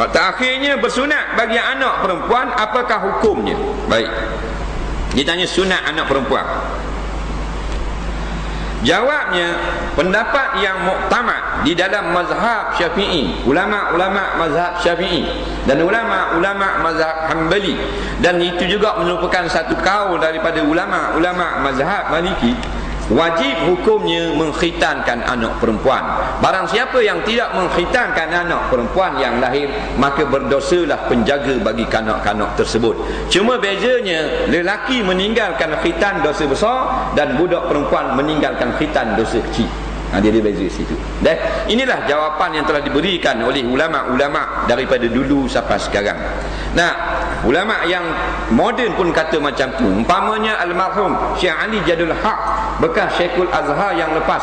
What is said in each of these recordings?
Terakhirnya bersunat bagi anak perempuan, apakah hukumnya? Baik, dia tanya sunat anak perempuan. Jawabnya, pendapat yang muktamad di dalam mazhab Syafi'i, ulama-ulama mazhab Syafi'i dan ulama-ulama mazhab Hanbali, dan itu juga merupakan satu kaul daripada ulama-ulama mazhab Maliki, wajib hukumnya mengkhitankan anak perempuan. Barang siapa yang tidak mengkhitankan anak perempuan yang lahir, maka berdosalah penjaga bagi kanak-kanak tersebut. Cuma bezanya, lelaki meninggalkan khitan dosa besar dan budak perempuan meninggalkan khitan dosa kecil. Dia beza situ. Dan inilah jawapan yang telah diberikan oleh ulama-ulama daripada dulu sampai sekarang. Nah, ulama yang moden pun kata macam tu. Umpamanya almarhum Syekh Ali Jadul Haq, bekas Syekhul Azhar yang lepas.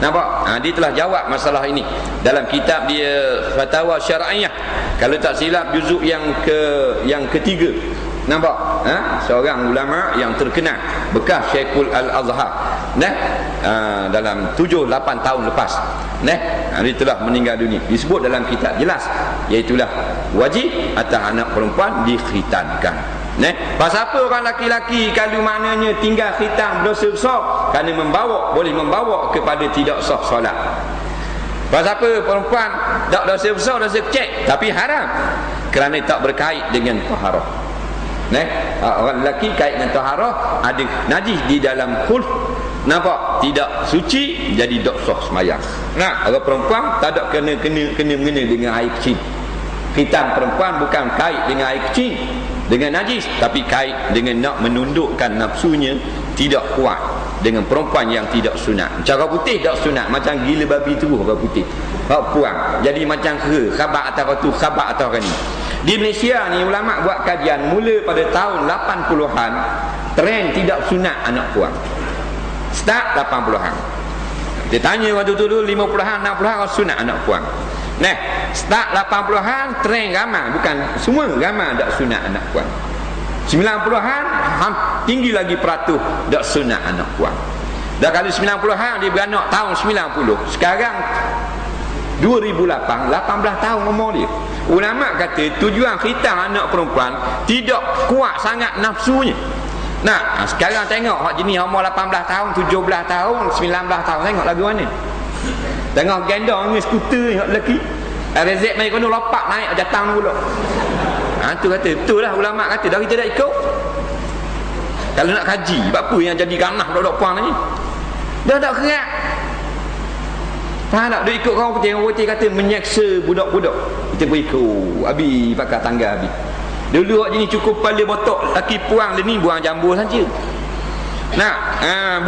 Nampak? Dia telah jawab masalah ini dalam kitab dia Fatwa Syar'iyah. Kalau tak silap juzuk yang ketiga. Nampak? Seorang ulama yang terkenal, bekas Syekhul Al-Azhar. Dalam 7-8 tahun lepas. Dia telah meninggal dunia. Disebut dalam kitab jelas, iaitulah wajib atas anak perempuan dikhitankan. Pasal apa orang laki-laki kalau maknanya tinggal khitan berdosa besar? Kerana boleh membawa kepada tidak sah solat. Pasal apa perempuan tak dosa besar, dosa kecil, tapi haram? Kerana tak berkait dengan taharah. Orang lelaki kait dengan taharah, ada najis di dalam khulf, nampak? Tidak suci, jadi tak sah semayang. Orang perempuan tak ada kena mengena dengan air kecil. Khitan perempuan bukan kait dengan air kecil, dengan najis, tapi kait dengan nak menundukkan nafsunya tidak kuat dengan perempuan yang tidak sunat. Cara putih tak sunat, macam gila babi tu orang putih. Hak puang jadi macam khabar atas batu, khabar atas orang ni. Di Malaysia ni ulama buat kajian mula pada tahun 80-an, trend tidak sunat anak puang. Start 80-an. Dia tanya waktu tu dulu 50-an, 60-an sunat anak puang. Start 80-an trend ramai, bukan semua ramai tak sunat anak puang. 90-an tinggi lagi peratus tak sunat anak puang. Dah kali 90-an dia beranak tahun 90. Sekarang 2008, 18 tahun umur dia. Ulama kata tujuan khitan anak perempuan tidak kuat sangat nafsunya. Sekarang tengok hak jenis umur 18 tahun, 17 tahun, 19 tahun, tengok lagu mana. Tengok gendong dengan skuter ni hak lelaki. Rezek mai kono lopak naik datang pula. Tu kata betul lah ulama kata dah kita dah ikut. Kalau nak kaji, apa yang jadi ganah budak-budak puang ni? Dah tak kerak. Tak dia ikut orang putih kata menyeksa budak-budak. Kita pun ikut. Habis pakai tangga habis. Dulu hak jenis cukup kepala botok, laki puang ni buang jambu saja.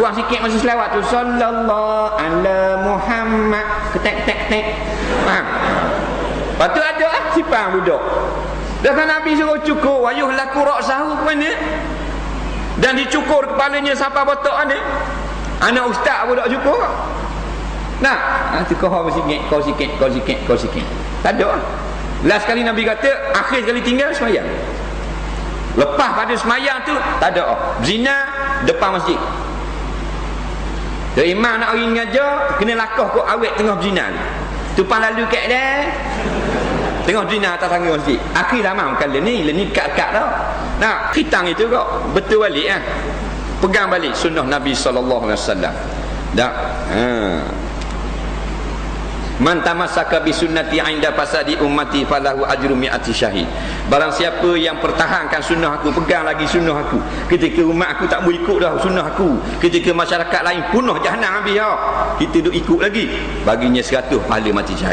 Buang sikit masa selawat tu, sallallahu ala Muhammad, ketek. Faham? Lepas tu ada sipang budak. Dah kan Nabi suruh cukur, wayuh laku rak sahu ke mana? Dan dicukur kepalanya sampai botok ada. Anak ustaz budak cukur. Tu kau sikit. Tak ada. Last kali Nabi kata, akhir sekali tinggal semayang. Lepas pada semayang tu tak ada. Zina depan masjid. Jadi imam nak pergi mengajar, kena lakoh kau awet tengah berzina. Tumpang lalu kat dia. Tengok zina atas tangga masjid. Akhir zaman bukan ni dekat-dekat tau. Khitang itu kok betul balik pegang balik sunnah Nabi sallallahu alaihi wasallam. Man tamassaka bi sunnati 'inda fasadi ummati falahu ajru mi'ati syahid. Barang siapa yang pertahankan sunnah aku, pegang lagi sunnah aku, ketika umat aku tak boleh ikut dah sunnah aku, ketika masyarakat lain punah jahanam habis kita duk ikut lagi, baginya 100 pahala mati syahid.